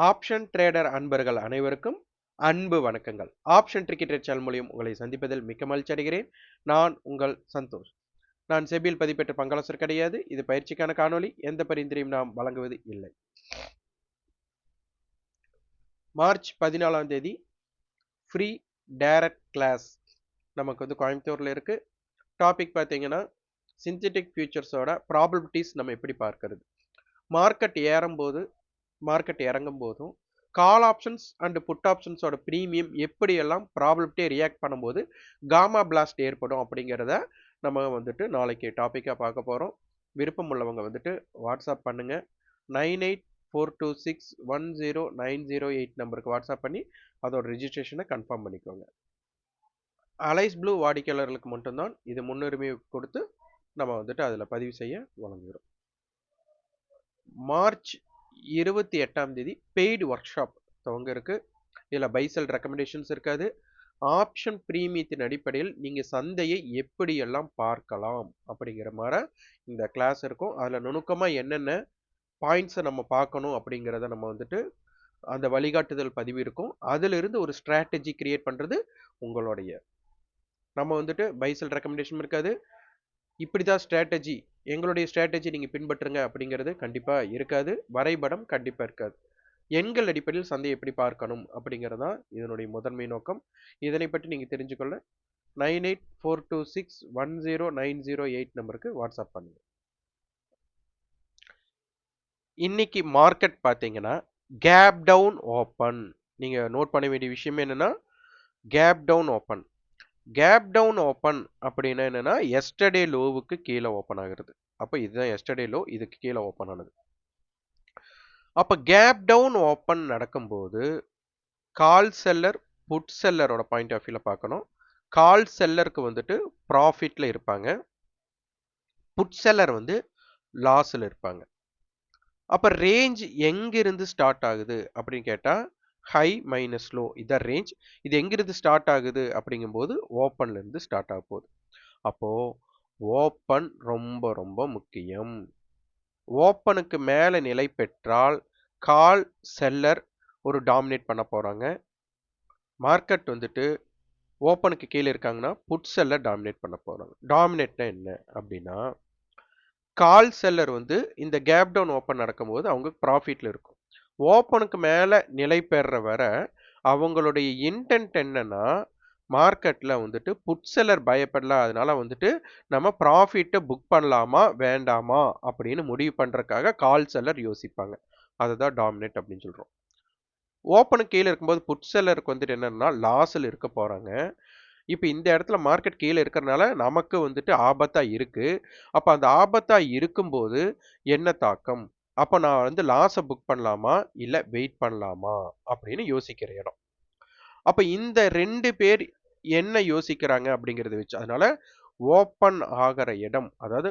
Option trader அன்பர்கள் அனைவருக்கும் அன்பு வணக்கங்கள். ஆப்ஷன் ட்ரிக்கெட் சேனல் மூலியம் உங்களை சந்திப்பதில் மிக்க மகிழ்ச்சி அடைகிறேன். நான் உங்கள் சந்தோஷ். நான் செபியில் பதிப்பெற்ற பங்காளர் கிடையாது. இது பயிற்சிக்கான காணொளி. எந்த பரிந்துரையும் நாம் வழங்குவது இல்லை. மார்ச் 14ஆம் தேதி ஃப்ரீ டைரக்ட் கிளாஸ் நமக்கு வந்து கோயம்புத்தூர்ல இருக்கு. டாபிக் பார்த்தீங்கன்னா சிந்தட்டிக் ஃபியூச்சர்ஸோட ப்ராபபிலிட்டிஸ் நம்ம எப்படி பார்க்கறது, மார்க்கெட் ஏறும்போது மார்க்கெட் இறங்கும் போதும் கால் ஆப்ஷன்ஸ் அண்ட் புட் ஆப்ஷன்ஸோட ப்ரீமியம் எப்படியெல்லாம் ப்ராபபிலிட்டியை ரியாக்ட் பண்ணும்போது காமா பிளாஸ்ட் ஏற்படும் அப்படிங்கிறத நம்ம வந்துட்டு நாளைக்கு டாப்பிக்காக பார்க்க போகிறோம். விருப்பம் உள்ளவங்க வந்துட்டு வாட்ஸ்அப் பண்ணுங்கள். 9842610908 நம்பருக்கு வாட்ஸ்அப் பண்ணி அதோட ரிஜிஸ்ட்ரேஷனை கன்ஃபார்ம் பண்ணிக்கோங்க. அலைஸ் ப்ளூ வாடிக்கையாளர்களுக்கு மட்டும்தான் இது முன்னுரிமை கொடுத்து நம்ம வந்துட்டு அதில் பதிவு செய்ய வழங்குகிறோம். மார்ச் 28ஆம் தேதி பெய்டு ஒர்க் ஷாப் துவங்க இருக்கு. இதில் பைசல் ரெக்கமெண்டேஷன்ஸ் இருக்காது. ஆப்ஷன் பிரீமியத்தின் அடிப்படையில் நீங்கள் சந்தையை எப்படியெல்லாம் பார்க்கலாம் அப்படிங்கிற மாதிரி இந்த கிளாஸ் இருக்கும். அதில் நுணுக்கமாக என்னென்ன பாயிண்ட்ஸை நம்ம பார்க்கணும் அப்படிங்கிறத நம்ம வந்துட்டு அந்த வழிகாட்டுதல் பதிவு இருக்கும். அதிலிருந்து ஒரு ஸ்ட்ராட்டஜி கிரியேட் பண்ணுறது உங்களுடைய. நம்ம வந்துட்டு பைசல் ரெக்கமெண்டேஷன் இருக்காது. இப்படிதான் ஸ்ட்ராட்டஜி, எங்களுடைய ஸ்ட்ராட்டஜி நீங்கள் பின்பற்றுங்க அப்படிங்கிறது கண்டிப்பாக இருக்காது. வரைபடம் கண்டிப்பாக இருக்காது. எண்கள் அடிப்படையில் சந்தையை எப்படி பார்க்கணும் அப்படிங்கிறதான் இதனுடைய முதன்மை நோக்கம். இதனை பற்றி நீங்கள் தெரிஞ்சுக்கொள்ள 9842610908 நம்பருக்கு வாட்ஸ்அப் பண்ணுங்க. இன்னைக்கு மார்க்கெட் பார்த்தீங்கன்னா கேப் டவுன் ஓப்பன். நீங்கள் நோட் பண்ண வேண்டிய விஷயம் என்னன்னா gap down open. Gap down open அப்படின்னா என்னன்னா எஸ்டர்டே லோவுக்கு கீழே ஓப்பன் ஆகுறது. அப்போ இதுதான் எஸ்டர்டே லோ, இதுக்கு கீழே ஓப்பன் ஆனது. அப்போ கேப் டவுன் ஓப்பன் நடக்கும்போது கால் செல்லர் புட் செல்லரோட பாயிண்ட் ஆஃப் வியூல பார்க்கணும். கால் செல்லருக்கு வந்துட்டு ப்ராஃபிட்ல இருப்பாங்க, புட் செல்லர் வந்து லாஸ்ல இருப்பாங்க. அப்போ ரேஞ்ச் எங்கிருந்து ஸ்டார்ட் ஆகுது அப்படின்னு கேட்டால் ஹை மைனஸ் லோ இதான் ரேஞ்ச். இது எங்கிருந்து ஸ்டார்ட் ஆகுது அப்படிங்கும்போது ஓப்பன்ல இருந்து ஸ்டார்ட் ஆக போகுது. அப்போ ஓப்பன் ரொம்ப ரொம்ப முக்கியம். ஓப்பனுக்கு மேலே நிலை பெற்றால் கால் செல்லர் ஒரு டாமினேட் பண்ண போறாங்க. மார்க்கெட் வந்துட்டு ஓப்பனுக்கு கீழே இருக்காங்கன்னா புட் செல்லர் டாமினேட் பண்ண போறாங்க. டாமினேட்னா என்ன அப்படின்னா கால் செல்லர் வந்து இந்த கேப் டவுன் ஓப்பன் நடக்கும்போது அவங்க ப்ராஃபிட்ல இருக்கும். ஓப்பனுக்கு மேலே நிலை பெற வர அவங்களுடைய இன்டென்ட் என்னன்னா மார்க்கெட்ல வந்துட்டு புட் செல்லர் பயப்படலாம், அதனால வந்துட்டு நம்ம ப்ராஃபிட்டை புக் பண்ணலாமா வேண்டாமா அப்படின்னு முடிவு பண்றதுக்காக கால் செல்லர் யோசிப்பாங்க. அதுதான் டாமினேட் அப்படின்னு சொல்றோம். ஓப்பனுக்கு கீழே இருக்கும்போது புட் செல்லருக்கு வந்துட்டு என்னன்னா லாஸில் இருக்க போறாங்க. இப்போ இந்த இடத்துல மார்க்கெட் கீழே இருக்கிறனால நமக்கு வந்துட்டு ஆபத்தா இருக்கு. அப்போ அந்த ஆபத்தா இருக்கும்போது என்ன தாக்கம், அப்போ நான் வந்து லாஸை புக் பண்ணலாமா இல்லை வெயிட் பண்ணலாமா அப்படின்னு யோசிக்கிற இடம். அப்போ இந்த ரெண்டு பேர் என்ன யோசிக்கிறாங்க அப்படிங்கிறத வச்சு, அதனால ஓப்பன் ஆகிற இடம், அதாவது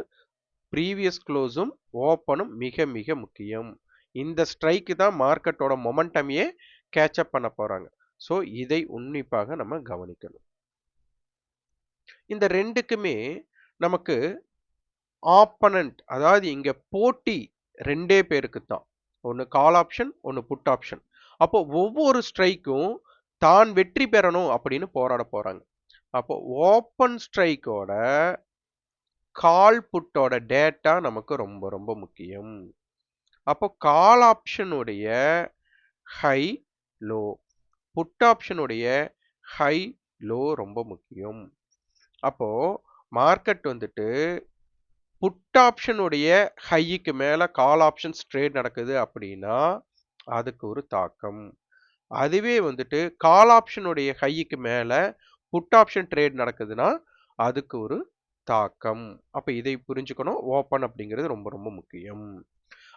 ப்ரீவியஸ் க்ளோஸும் ஓப்பனும் மிக மிக முக்கியம். இந்த ஸ்ட்ரைக்கு தான் மார்க்கெட்டோட மொமெண்டமையே கேட்சப் பண்ண போறாங்க. ஸோ இதை உன்னிப்பாக நம்ம கவனிக்கணும். இந்த ரெண்டுக்குமே நமக்கு ஆப்பனண்ட், அதாவது இங்க போட்டி ரெண்டே பேருக்கு தான். ஒன்று கால் ஆப்ஷன், ஒன்று புட் ஆப்ஷன். அப்போ ஒவ்வொரு ஸ்ட்ரைக்கும் தான் வெற்றி பெறணும் அப்படின்னு போராட போறாங்க. அப்போ ஓப்பன் ஸ்ட்ரைக்கோட கால் புட்டோட டேட்டா நமக்கு ரொம்ப ரொம்ப முக்கியம். அப்போ கால் ஆப்ஷனுடைய ஹை லோ, புட் ஆப்ஷனுடைய ஹை லோ ரொம்ப முக்கியம். அப்போ மார்க்கெட் வந்துட்டு புட் ஆப்ஷனுடைய ஹைக்கு மேல கால் ஆப்ஷன்ஸ் ட்ரேட் நடக்குது அப்படின்னா அதுக்கு ஒரு தாக்கம். அதுவே வந்துட்டு கால் ஆப்ஷனுடைய ஹைக்கு மேல புட் ஆப்ஷன் ட்ரேட் நடக்குதுன்னா அதுக்கு ஒரு தாக்கம். அப்ப இதை புரிஞ்சுக்கணும். ஓப்பன் அப்படிங்கிறது ரொம்ப ரொம்ப முக்கியம்.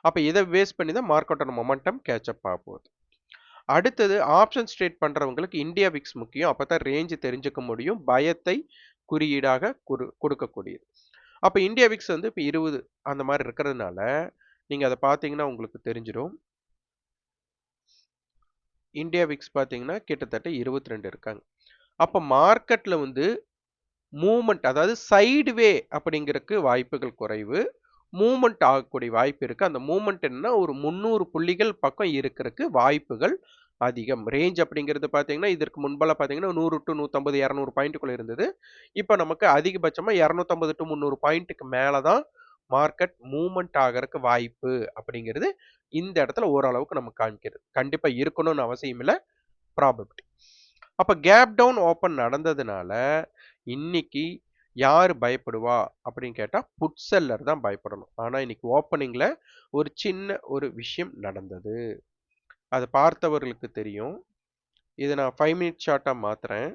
அப்ப இதை பேஸ் பண்ணி தான் மார்க்கெட்டோட மொமெண்டம் கேட்சப் ஆக போகுது. அடுத்தது ஆப்ஷன்ஸ் ட்ரேட் பண்றவங்களுக்கு இந்தியா விக்ஸ் முக்கியம். அப்பதான் ரேஞ்ச் தெரிஞ்சுக்க முடியும், பயத்தை குறியீடாக கொடுக்கக்கூடியது. அப்ப இந்தியா விக்ஸ் வந்து இப்போ 20 அந்த மாதிரி இருக்கிறதுனால நீங்க அதை பார்த்தீங்கன்னா உங்களுக்கு தெரிஞ்சிடும். இந்தியா விக்ஸ் பார்த்தீங்கன்னா கிட்டத்தட்ட 22 இருக்காங்க. அப்போ மார்க்கெட்ல வந்து மூவ்மெண்ட், அதாவது சைடு வே அப்படிங்கிறதுக்கு வாய்ப்புகள் குறைவு. மூவ்மெண்ட் ஆகக்கூடிய வாய்ப்பு இருக்கு. அந்த மூவ்மெண்ட் என்ன ஒரு 300 புள்ளிகள் பக்கம் இருக்கிறதுக்கு வாய்ப்புகள் அதிகம். ரேஞ்ச் அப்படிங்கிறது பார்த்தீங்கன்னா, இதற்கு முன்பெல்லாம் பார்த்தீங்கன்னா 100 டு 150, 200 பாயிண்ட்டுக்குள்ள இருந்தது. இப்போ நமக்கு அதிகபட்சமா 250 டு 300 பாயிண்ட்டுக்கு மேல தான் மார்க்கெட் மூவ்மெண்ட் ஆகறதுக்கு வாய்ப்பு அப்படிங்கிறது இந்த இடத்துல ஓரளவுக்கு நமக்கு காமிக்கிறது. கண்டிப்பா இருக்கணும்னு அவசியம் இல்லை, ப்ராபபிலிட்டி. அப்ப கேப் டவுன் ஓப்பன் நடந்ததுனால இன்னைக்கு யாரு பயப்படுவா அப்படின்னு கேட்டா புட் செல்லர் தான் பயப்படணும். ஆனா இன்னைக்கு ஓப்பனிங்ல ஒரு சின்ன ஒரு விஷயம் நடந்தது. அதை பார்த்தவர்களுக்கு தெரியும். இதை நான் 5 மினிட் ஷார்ட்டா மாத்துறேன்.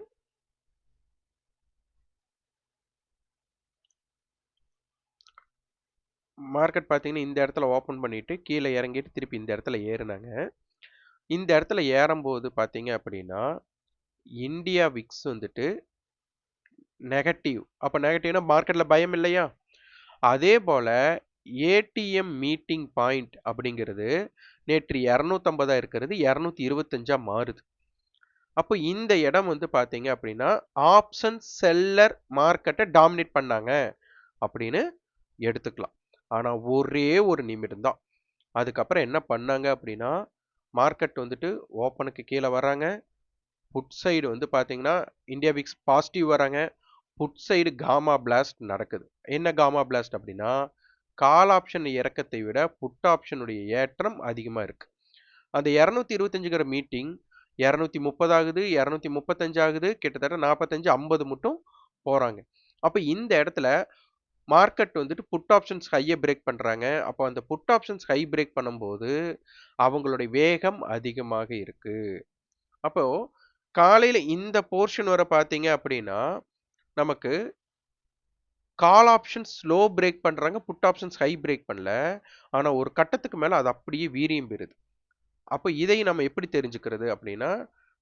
மார்க்கெட் பார்த்தீங்கன்னா இந்த இடத்துல ஓப்பன் பண்ணிட்டு கீழே இறங்கிட்டு திருப்பி இந்த இடத்துல ஏறுனாங்க. இந்த இடத்துல ஏறும்போது பார்த்தீங்க அப்படின்னா இந்தியா விக்ஸ் வந்துட்டு நெகட்டிவ். அப்ப நெகட்டிவ்னா மார்க்கெட்ல பயம் இல்லையா? அதே போல ஏடிஎம் மீட்டிங் பாயிண்ட் அப்படிங்கிறது நேற்று 250 இருக்கிறது 225 மாறுது. அப்போ இந்த இடம் வந்து பாத்தீங்க அப்படின்னா ஆப்ஷன் செல்லர் மார்க்கெட்டை டாமினேட் பண்ணாங்க அப்படின்னு எடுத்துக்கலாம். ஆனா ஒரே ஒரு நிமிடம் தான். அதுக்கப்புறம் என்ன பண்ணாங்க அப்படின்னா மார்க்கெட் வந்துட்டு ஓப்பனுக்கு கீழே வராங்க. புட் சைடு வந்து பாத்தீங்கன்னா இந்தியா விக்ஸ் பாசிட்டிவ் வராங்க. புட் சைடு காமா பிளாஸ்ட் நடக்குது. என்ன காமா பிளாஸ்ட் அப்படின்னா கால் ஆப்ஷன் இறக்கத்தை விட புட் ஆப்ஷனுடைய ஏற்றம் அதிகமா இருக்கு. அந்த 225ங்கிற மீட்டிங் 230 ஆகுது, 235 ஆகுது, கிட்டத்தட்ட 45, 50 மட்டும் போறாங்க. அப்ப இந்த இடத்துல மார்க்கெட் வந்துட்டு புட் ஆப்ஷன்ஸ் ஹையை பிரேக் பண்றாங்க. அப்போ அந்த புட் ஆப்ஷன்ஸ் ஹை பிரேக் பண்ணும்போது அவங்களுடைய வேகம் அதிகமாக இருக்கு. அப்போ காலையில இந்த போர்ஷன் வரை பார்த்தீங்க அப்படின்னா நமக்கு கால் ஆப்ஷன்ஸ் ஸ்லோ பிரேக் பண்றாங்க, புட் ஆப்ஷன்ஸ் ஹை பிரேக் பண்ணல. ஆனா ஒரு கட்டத்துக்கு மேல அது அப்படியே வீரியம் பெறுது. அப்போ இதை நம்ம எப்படி தெரிஞ்சுக்கிறது அப்படின்னா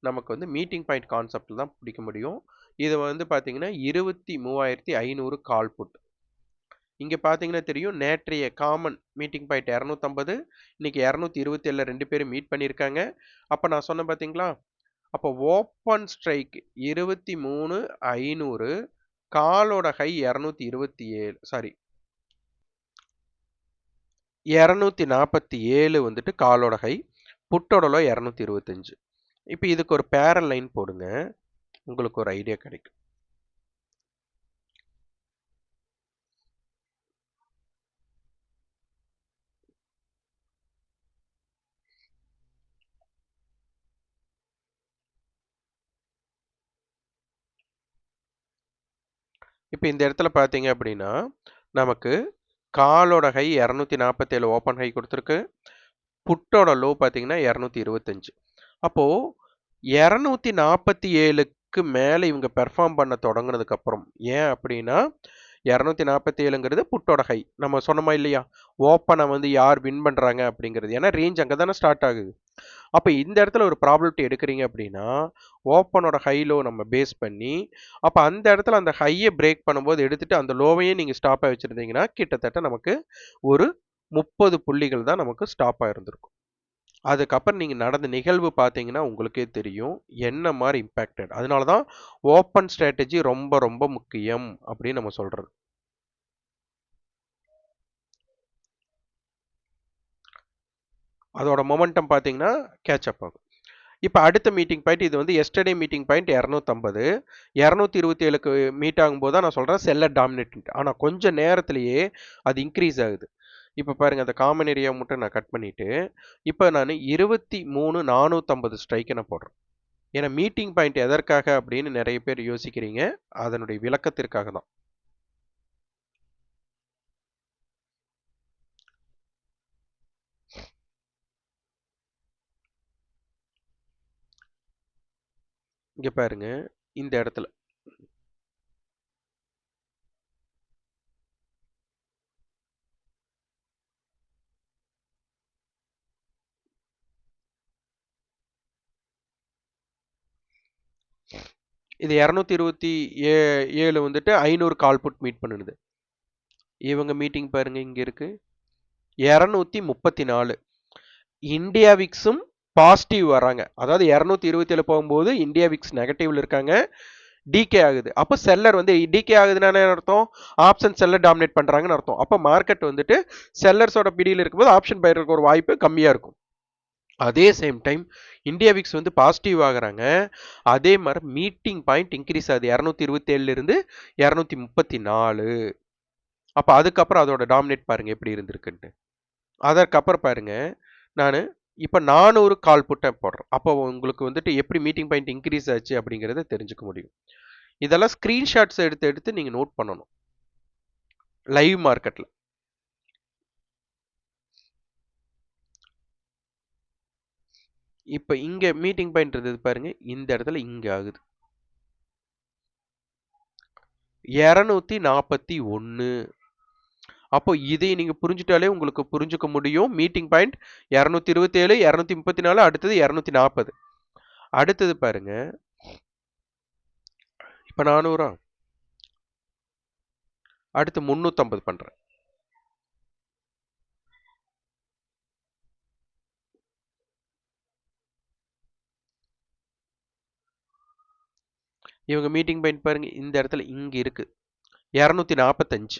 நமக்கு வந்து மீட்டிங் பாயிண்ட் கான்செப்ட்ல தான் பிடிக்க முடியும். இது வந்து பாத்தீங்கன்னா 23,500 கால் புட். இங்க பாத்தீங்கன்னா தெரியும் நேற்றைய காமன் மீட்டிங் பாயிண்ட் 250, இன்னைக்கு 227 ரெண்டு பேரும் மீட் பண்ணியிருக்காங்க. அப்ப நான் சொன்னேன் பாத்தீங்களா? அப்போ ஓப்பன் ஸ்ட்ரைக் 23,500, காலோட ஹை 227, சாரி 247 வந்துட்டு காலோட ஹை, புட்டோட லோ 225. இப்போ இதுக்கு ஒரு பேரல் லைன் போடுங்க, உங்களுக்கு ஒரு ஐடியா கிடைக்கும். இப்போ இந்த இடத்துல பார்த்தீங்க அப்படின்னா நமக்கு காலோட ஹை 247 ஓப்பன் ஹை கொடுத்துருக்கு, புட்டோட லோ பார்த்தீங்கன்னா 225. அப்போ 247க்கு மேலே இவங்க பெர்ஃபார்ம் பண்ண தொடங்குனதுக்கு அப்புறம், ஏன் அப்படின்னா 247ங்கிறது புட்டோட ஹை. நம்ம சொன்னோமா இல்லையா, ஓப்பனை வந்து யார் வின் பண்றாங்க அப்படிங்கிறது, ஏன்னா ரேஞ்ச் அங்கே தானே ஸ்டார்ட் ஆகுது. அப்போ இந்த இடத்துல ஒரு ப்ராபபிலிட்டி எடுக்கிறீங்க அப்படின்னா ஓப்பனோட ஹை லோ நம்ம பேஸ் பண்ணி, அப்போ அந்த இடத்துல அந்த ஹையை பிரேக் பண்ணும்போது எடுத்துட்டு அந்த லோவையே நீங்கள் ஸ்டாப்பாக வச்சுருந்தீங்கன்னா கிட்டத்தட்ட நமக்கு ஒரு 30 புள்ளிகள் தான் நமக்கு ஸ்டாப்பாக இருந்திருக்கும். அதுக்கப்புறம் நீங்கள் நடந்த நிகழ்வு பார்த்தீங்கன்னா உங்களுக்கே தெரியும் என்ன மாதிரி இம்பேக்டட். அதனால தான் ஓப்பன் ஸ்ட்ராட்டஜி ரொம்ப ரொம்ப முக்கியம் அப்படின்னு நம்ம சொல்கிறது. அதோட மொமெண்டம் பார்த்தீங்கன்னா கேட்சப் ஆகும். இப்போ அடுத்த மீட்டிங் பாயிண்ட், இது வந்து எஸ்டர்டே மீட்டிங் பாயிண்ட் 250, 227க்கு மீட் ஆகும்போது தான் நான் சொல்கிறேன் செல்லர் டாமினேட். ஆனால் கொஞ்சம் நேரத்திலேயே அது இன்க்ரீஸ் ஆகுது. இப்போ பாருங்கள், அந்த காமன் ஏரியா மட்டும் நான் கட் பண்ணிவிட்டு இப்போ நான் 23,450 ஸ்ட்ரைக்கை நான் போடுறேன். ஏன்னா மீட்டிங் பாயிண்ட் எதற்காக அப்படின்னு நிறைய பேர் யோசிக்கிறீங்க, அதனுடைய விளக்கத்திற்காக தான். இங்க பாருங்க, இந்த இடத்துல இது 227 வந்துட்டு 500 கால் புட் மீட் பண்ணுது. இவங்க மீட்டிங் பாருங்க இங்க இருக்கு 234. இந்தியா விக்ஸும் பாசிட்டிவ் வராங்க. அதாவது 227 போகும்போது இந்தியா விக்ஸ் நெகட்டிவ்ல இருக்காங்க, டிகே ஆகுது. அப்போ செல்லர் வந்து டிகே ஆகுதுன்னா என்ன அர்த்தம்? ஆப்ஷன் செல்லர் டாமினேட் பண்றாங்கன்னு அர்த்தம். அப்போ மார்க்கெட் வந்துட்டு செல்லர்ஸோட பிடியில் இருக்கும்போது ஆப்ஷன் பையருக்கு ஒரு வாய்ப்பு கம்மியா இருக்கும். அதே சேம் டைம் இந்தியா விக்ஸ் வந்து பாசிட்டிவ் ஆகுறாங்க. அதே மாதிரி மீட்டிங் பாயிண்ட் இன்க்ரீஸ் ஆகுது 227 இருந்து 234. அப்போ அதுக்கப்புறம் அதோட டாமினேட் பாருங்க எப்படி இருந்திருக்குன்ட்டு. அதற்கப்புறம் பாருங்க நான் இப்போ 400 கால் புட்டை போடுறேன். அப்போ உங்களுக்கு வந்துட்டு எப்படி மீட்டிங் பாயிண்ட் இன்க்ரீஸ் ஆச்சு அப்படிங்கிறத தெரிஞ்சுக்க முடியும். இதெல்லாம் ஸ்கிரீன்ஷாட்ஸ் எடுத்து எடுத்து நீங்க நோட் பண்ணணும் லைவ் மார்க்கெட்ல. இப்போ இங்க மீட்டிங் பாயிண்ட் இருந்தது பாருங்க, இந்த இடத்துல இங்க ஆகுது 241. அப்போ இதை நீங்க புரிஞ்சுட்டாலே உங்களுக்கு புரிஞ்சுக்க முடியும். மீட்டிங் பாயிண்ட் 227, 234, அடுத்தது 240. அடுத்தது பாருங்க, இப்ப 400, அடுத்து 350 பண்றேன். இவங்க மீட்டிங் பாயிண்ட் பாருங்க, இந்த இடத்துல இங்க இருக்கு 245.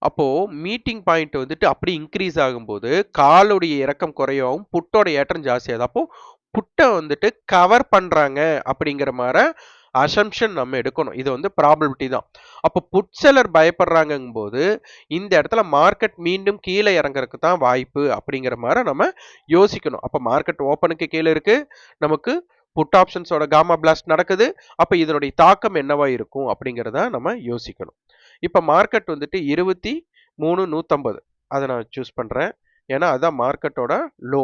அப்போ மீட்டிங் பாயிண்ட் வந்துட்டு அப்படி இன்க்ரீஸ் ஆகும்போது காலுடைய இறக்கம் குறையவும் புட்டோட ஏற்றம் ஜாஸ்தியாகுது. அப்போ புட்டை வந்துட்டு கவர் பண்றாங்க அப்படிங்கிற மாதிரி அசம்ஷன் நம்ம எடுக்கணும். இது வந்து ப்ராபபிலிட்டி தான். அப்போ புட் செல்லர் பயப்படுறாங்கும் போது இந்த இடத்துல மார்க்கெட் மீண்டும் கீழே இறங்குறதுக்கு தான் வாய்ப்பு அப்படிங்கிற மாதிரி நம்ம யோசிக்கணும். அப்போ மார்க்கெட் ஓப்பனுக்கு கீழே இருக்கு, நமக்கு புட் ஆப்ஷன்ஸோட காமா பிளாஸ்ட் நடக்குது. அப்போ இதனுடைய தாக்கம் என்னவா இருக்கும் அப்படிங்கிறத நம்ம யோசிக்கணும். இப்போ மார்க்கெட் வந்துட்டு 23,150 அதை நான் சூஸ் பண்றேன். ஏன்னா அதான் மார்க்கெட்டோட லோ.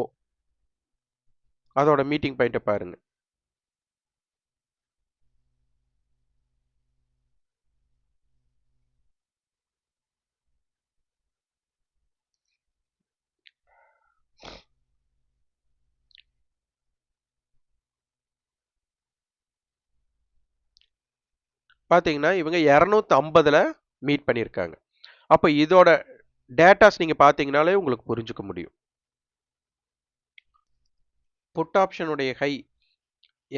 அதோட மீட்டிங் பாயிண்ட்டை பாருங்க. பாத்தீங்கன்னா இவங்க 250ல மீட் பண்ணியிருக்காங்க. அப்போ இதோட டேட்டாஸ் நீங்க பாத்தீங்கன்னாலே உங்களுக்கு புரிஞ்சுக்க முடியும். புட் ஆப்ஷனுடைய ஹை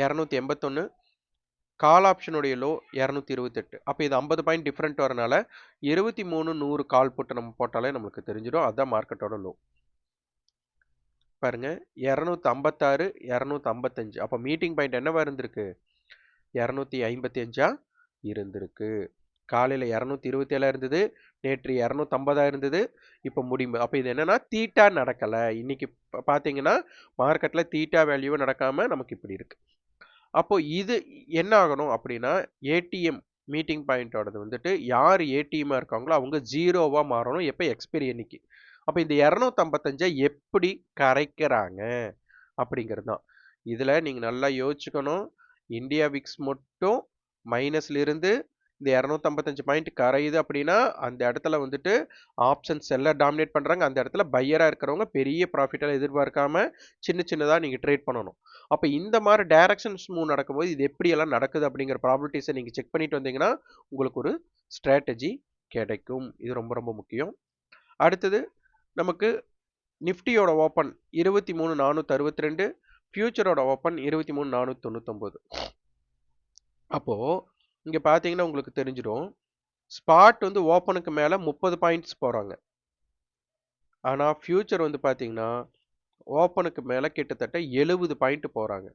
281, கால் ஆப்ஷனுடைய லோ 228. அப்போ இது 50 பாயிண்ட் டிஃபரெண்ட் வரனால 23,100 கால் புட்டை நம்ம போட்டாலே நம்மளுக்கு தெரிஞ்சிடும். அதுதான் மார்க்கெட்டோட லோ. பாருங்க 256, 255. அப்போ மீட்டிங் பாயிண்ட் என்னவா இருந்திருக்கு? 255 இருந்திருக்கு. காலையில் 227 இருந்தது, நேற்று 250 இருந்தது, இப்போ முடியும். அப்போ இது என்னன்னா தீட்டா நடக்கலை. இன்னைக்கு பார்த்தீங்கன்னா மார்க்கெட்டில் தீட்டா வேல்யூவும் நடக்காமல் நமக்கு இப்படி இருக்கு. அப்போ இது என்ன ஆகணும் அப்படின்னா ஏடிஎம் மீட்டிங் பாயிண்டோடது வந்துட்டு யார் ஏடிஎம்மாக இருக்காங்களோ அவங்க ஜீரோவாக மாறணும். எப்போ? எக்ஸ்பைரி எண்ணிக்கை. அப்போ இந்த 255 எப்படி கரைக்கிறாங்க அப்படிங்கிறது தான். இதில் நீங்கள் நல்லா யோசிச்சுக்கணும். இந்தியா விக்ஸ் மட்டும் மைனஸ்ல இருந்து இந்த 255 பாயிண்ட் கரையுது அப்படின்னா அந்த இடத்துல வந்துட்டு ஆப்ஷன் செல்லர் டாமினேட் பண்றாங்க. அந்த இடத்துல பையரா இருக்கிறவங்க பெரிய ப்ராஃபிட்டால எதிர்பார்க்காம சின்ன சின்னதா நீங்க ட்ரேட் பண்ணணும். அப்ப இந்த மாதிரி டைரக்ஷன்ஸ் மூவ் நடக்கும்போது இது எப்படி எல்லாம் நடக்குது அப்படிங்கிற ப்ராபபிலிட்டிஸை நீங்க செக் பண்ணிட்டு வந்தீங்கன்னா உங்களுக்கு ஒரு ஸ்ட்ராட்டஜி கிடைக்கும். இது ரொம்ப ரொம்ப முக்கியம். அடுத்தது நமக்கு நிஃப்டியோட ஓப்பன் 23,462, ஃபியூச்சரோட ஓப்பன் 23,499. அப்போ இங்க பாத்தீங்கன்னா உங்களுக்கு தெரிஞ்சிடும். ஸ்பாட் வந்து ஓப்பனுக்கு மேல 30 பாயிண்ட்ஸ் போறாங்க. ஆனா ஃபியூச்சர் வந்து பாத்தீங்கன்னா ஓப்பனுக்கு மேல கிட்டத்தட்ட 70 பாயிண்ட் போறாங்க.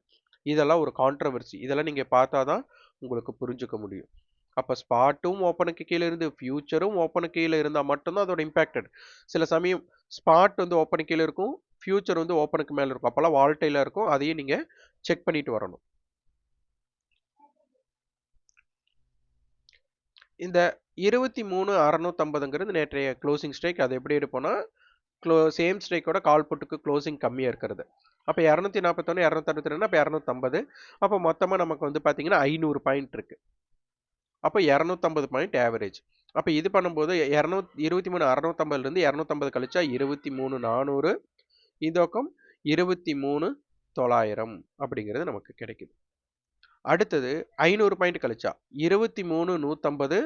இதெல்லாம் ஒரு கான்ட்ரவர்சி. இதெல்லாம் நீங்க பார்த்தாதான் உங்களுக்கு புரிஞ்சுக்க முடியும். அப்ப ஸ்பாட்டும் ஓப்பனுக்கு கீழே இருந்து ஃபியூச்சரும் ஓப்பனுக்கு கீழே இருந்தா மட்டும்தான் அதோட இம்பாக்டட். சில சமயம் ஸ்பாட் வந்து ஓப்பனுக்கு கீழே இருக்கும், ஃபியூச்சர் வந்து ஓப்பனுக்கு மேல இருக்கும். அப்பெல்லாம் வால்டைலா இருக்கும். அதையும் நீங்க செக் பண்ணிட்டு வரணும். இந்த 23,650ங்கிறது நேற்றைய க்ளோசிங் ஸ்ட்ரைக். அது எப்படி எடுப்போம்னா சேம் ஸ்ட்ரைக்கோட கால் புட்டுக்கு க்ளோசிங் கம்மியாக இருக்கிறது. அப்போ 241, 262, அப்போ 250. அப்போ மொத்தமாக நமக்கு வந்து பார்த்தீங்கன்னா 500 பாயிண்ட் இருக்கு. அப்போ 250 பாயிண்ட் ஆவரேஜ். அப்போ இது பண்ணும்போது 23,650லேருந்து 250 கழிச்சா 23,400, இந்த பக்கம் 23,900 அப்படிங்கிறது நமக்கு கிடைக்குது. அடுத்தது 500 பாயிண்ட் கழிச்சா 23,150,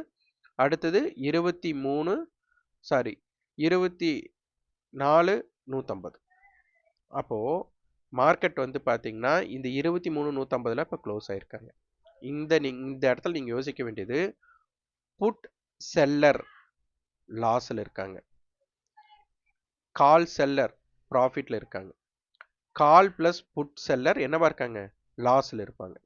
அடுத்தது 24,150. அப்போ மார்க்கெட் வந்து பாத்தீங்கன்னா இந்த 23,150ல இப்போ க்ளோஸ் ஆயிருக்காங்க. இந்த இடத்துல நீங்க யோசிக்க வேண்டியது, புட் செல்லர் லாஸ்ல இருக்காங்க, கால் செல்லர் ப்ராஃபிட்ல இருக்காங்க, கால் பிளஸ் புட் செல்லர் என்னவா இருக்காங்க, லாஸ்ல இருப்பாங்க.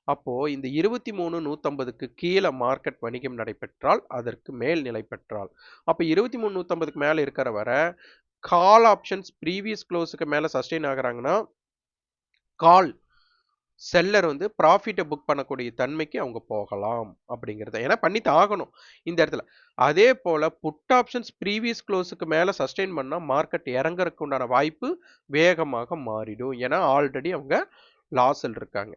அப்போ இந்த 23,150க்கு கீழே மார்க்கெட் வணிகம் நடைபெற்றால், அதற்கு மேல் நிலை பெற்றால், அப்ப 23,150க்கு மேல இருக்கிற வர கால் ஆப்ஷன்ஸ் ப்ரீவியஸ் க்ளோஸுக்கு மேல சஸ்டெயின் ஆகுறாங்கன்னா, கால் செல்லர் வந்து ப்ராஃபிட்டை புக் பண்ணக்கூடிய தன்மைக்கு அவங்க போகலாம் அப்படிங்கிறத, ஏன்னா பண்ணித்தான் ஆகணும் இந்த இடத்துல. அதே போல புட் ஆப்ஷன்ஸ் ப்ரீவியஸ் க்ளோஸுக்கு மேல சஸ்டெயின் பண்ணா மார்க்கெட் இறங்கறதுக்கு உண்டான வாய்ப்பு வேகமாக மாறிடும். ஏன்னா ஆல்ரெடி அவங்க லாஸில் இருக்காங்க.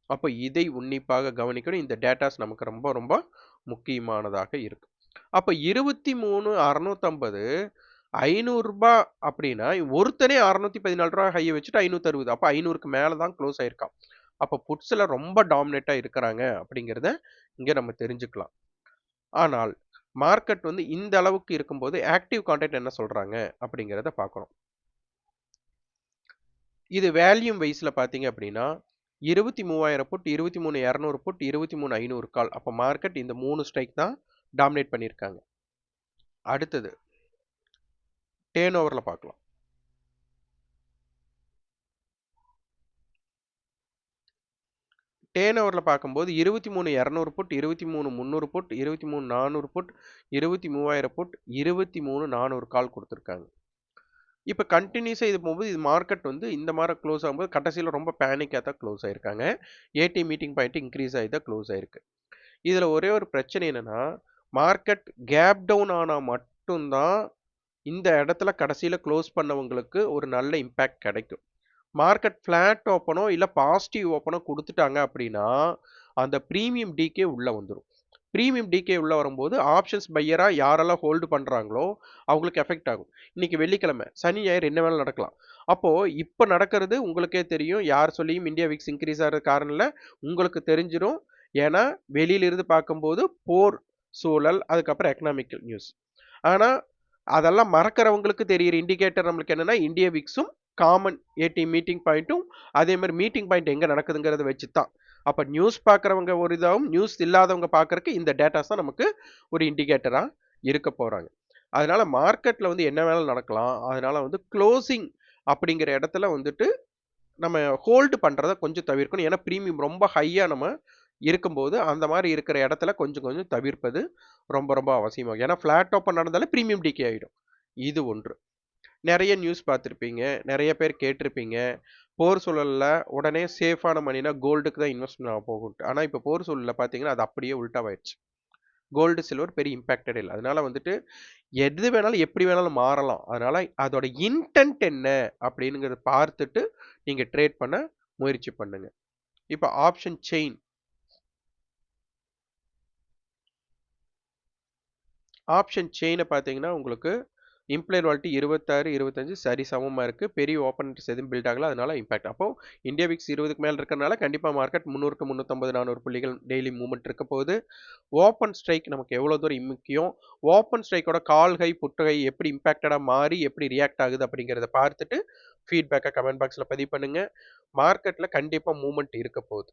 அப்போ இதை உன்னிப்பாக கவனிக்கணும். இந்த டேட்டாஸ் நமக்கு ரொம்ப ரொம்ப முக்கியமானதாக இருக்கு. அப்போ 23,650 500 அப்படின்னா ஒருத்தனே 614 ஹையை வச்சுட்டு 560, அப்போ 500க்கு மேல தான் க்ளோஸ் ஆயிருக்கான். அப்போ புட்ஸ்ல ரொம்ப டாமினேட்டா இருக்கிறாங்க அப்படிங்கிறத இங்க நம்ம தெரிஞ்சுக்கலாம். ஆனால் மார்க்கெட் வந்து இந்த அளவுக்கு இருக்கும்போது ஆக்டிவ் கான்ட்ராக்ட் என்ன சொல்றாங்க அப்படிங்கிறத பார்க்கணும். இது வேல்யூம் வைஸ்ல பார்த்தீங்க அப்படின்னா 23,000 புட், 23,200 புட், 23,500 கால். அப்போ மார்க்கெட் இந்த 3 ஸ்ட்ரைக் தான் டாமினேட் பண்ணியிருக்காங்க. அடுத்தது டேர்ன் ஓவரில் பார்க்கலாம். டேர்ன் ஓவரில் பார்க்கும்போது 23,200 புட், 23,300 புட், 23,400 புட், 23,000 புட், 23,400 கால் கொடுத்துருக்காங்க. இப்போ கண்டினியூஸாக இது போகும்போது இது மார்க்கெட் வந்து இந்த மாதிரி க்ளோஸ் ஆகும்போது கடைசியில் ரொம்ப பேனிக்காக தான் க்ளோஸ் ஆயிருக்காங்க. ஏடி மீட்டிங் பாயிண்ட் இன்க்ரீஸ் ஆகி தான் க்ளோஸ் ஆயிருக்கு. இதில் ஒரே ஒரு பிரச்சனை என்னன்னா, மார்க்கெட் கேப் டவுன் ஆனால் மட்டும்தான் இந்த இடத்துல கடைசியில் க்ளோஸ் பண்ணவங்களுக்கு ஒரு நல்ல இம்பேக்ட் கிடைக்கும். மார்க்கெட் ஃப்ளாட் ஓப்பனோ இல்லை பாசிட்டிவ் ஓப்பனோ கொடுத்துட்டாங்க அப்படின்னா அந்த ப்ரீமியம் டிகே உள்ளே வந்துடும். ப்ரீமியம் டிகே உள்ள வரும்போது ஆப்ஷன்ஸ் பையராக யாரெல்லாம் ஹோல்டு பண்ணுறாங்களோ அவங்களுக்கு எஃபெக்ட் ஆகும். இன்னைக்கு வெள்ளிக்கிழமை, சனி ஞாயிறு என்ன வேணாலும் நடக்கலாம். அப்போது இப்போ நடக்கிறது உங்களுக்கே தெரியும். யார் சொல்லியும் இந்தியா விக்ஸ் இன்க்ரீஸ் ஆகிற காரணம் இல்லை, உங்களுக்கு தெரிஞ்சிடும். ஏன்னா வெளியிலிருந்து பார்க்கும்போது போர் சூழல், அதுக்கப்புறம் எக்கனாமிக்கல் நியூஸ். ஆனால் அதெல்லாம் மறக்கிறவங்களுக்கு தெரியுற இண்டிகேட்டர் நம்மளுக்கு என்னன்னா இந்தியா விக்ஸும் காமன் ஏடி மீட்டிங் பாயிண்ட்டும், அதே மாதிரி மீட்டிங் பாயிண்ட் எங்கே நடக்குதுங்கிறத வச்சு தான். அப்போ நியூஸ் பார்க்குறவங்க ஒரு இதாகவும் நியூஸ் இல்லாதவங்க பார்க்குறக்கு இந்த டேட்டாஸ் தான் நமக்கு ஒரு இண்டிகேட்டராக இருக்க போகிறாங்க. அதனால மார்க்கெட்டில் வந்து என்ன வேணாலும் நடக்கலாம். அதனால வந்து க்ளோசிங் அப்படிங்கிற இடத்துல வந்துட்டு நம்ம ஹோல்டு பண்ணுறத கொஞ்சம் தவிர்க்கணும். ஏன்னா ப்ரீமியம் ரொம்ப ஹையாக நம்ம இருக்கும்போது அந்த மாதிரி இருக்கிற இடத்துல கொஞ்சம் கொஞ்சம் தவிர்ப்பது ரொம்ப ரொம்ப அவசியமாகும். ஏன்னா ஃப்ளாட் ஓப்பன் நடந்தாலே ப்ரீமியம் டிகே ஆகிடும். இது ஒன்று. நிறைய நியூஸ் பார்த்துருப்பீங்க, நிறைய பேர் கேட்டிருப்பீங்க, போர் சூழலில் உடனே சேஃபான மணினா கோல்டுக்கு தான் இன்வெஸ்ட்மெண்ட் போகும்ட்டு. ஆனால் இப்போ போர் சூழலில் பார்த்தீங்கன்னா அது அப்படியே உல்டாவாயிடுச்சு. கோல்டு சில்வர் பெரிய இம்பேக்டட் இல்லை. அதனால வந்துட்டு எது வேணாலும் எப்படி வேணாலும் மாறலாம். அதனால அதோட இன்டென்ட் என்ன அப்படிங்கிறத பார்த்துட்டு நீங்கள் ட்ரேட் பண்ண முயற்சி பண்ணுங்க. இப்போ ஆப்ஷன் செயின், ஆப்ஷன் செயினை பார்த்தீங்கன்னா உங்களுக்கு இம்ப்ளைட் வாலிட்டி 26, 25 சரி சமமாக இருக்குது. பெரிய ஓப்பனன்ட்ஸ் எதுவும் பில்ட் ஆகல, அதனால இம்பாக்ட். அப்போ இந்தியா விக்ஸ் 20க்கு மேலே இருக்கிறனால கண்டிப்பாக மார்க்கெட் 300 to 350, 400 புள்ளிகள் டெய்லி மூவ்மெண்ட் இருக்க போகுது. ஓப்பன் ஸ்ட்ரைக் நமக்கு எவ்வளோ தூரம் முக்கியம், ஓப்பன் ஸ்ட்ரைக்கோட கால் ஹை புட்டு ஹை எப்படி இம்பாக்டடாக மாறி எப்படி ரியாக்ட் ஆகுது அப்படிங்கிறத பார்த்துட்டு ஃபீட்பேக்கை கமெண்ட் பாக்ஸில் பதிவு பண்ணுங்க. மார்க்கெட்டில் கண்டிப்பாக மூவ்மெண்ட் இருக்க போகுது.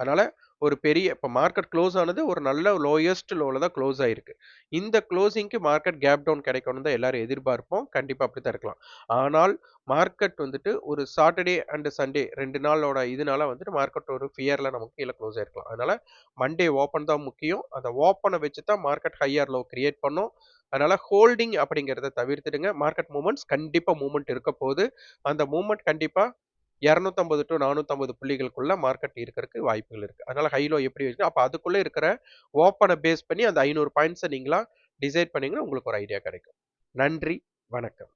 அதனால ஒரு பெரிய இப்போ மார்க்கெட் க்ளோஸ் ஆனது ஒரு நல்ல லோயஸ்ட் லோவில் தான் க்ளோஸ் ஆயிருக்கு. இந்த க்ளோசிங்க்கு மார்க்கெட் கேப் டவுன் கிடைக்கணும் தான் எல்லாரும் எதிர்பார்ப்போம். கண்டிப்பாக அப்படி தான் இருக்கலாம். ஆனால் மார்க்கெட் வந்துட்டு ஒரு சாட்டர்டே அண்ட் சண்டே 2 நாளோட இதனால வந்துட்டு மார்க்கெட் ஒரு ஃபியரில் நமக்கு கீழே க்ளோஸ் ஆயிருக்கலாம். அதனால மண்டே ஓப்பன் தான் முக்கியம். அந்த ஓப்பனை வச்சு தான் மார்க்கெட் ஹையர் லோ கிரியேட் பண்ணும். அதனால ஹோல்டிங் அப்படிங்கிறத தவிர்த்துடுங்க. மார்க்கெட் மூவ்மெண்ட்ஸ் கண்டிப்பாக மூவ்மெண்ட் இருக்க போகுது. அந்த மூவ்மெண்ட் கண்டிப்பாக 250 to 450 புள்ளிகளுக்குள்ள மார்க்கெட் இருக்கிறதுக்கு வாய்ப்புகள் இருக்கு. அதனால ஹைலோ எப்படி இருக்கு, அப்போ அதுக்குள்ள இருக்கிற ஓப்பனை பேஸ் பண்ணி அந்த 500 பாயிண்ட்ஸை நீங்களா டிசைட் பண்ணீங்கன்னா உங்களுக்கு ஒரு ஐடியா கிடைக்கும். நன்றி, வணக்கம்.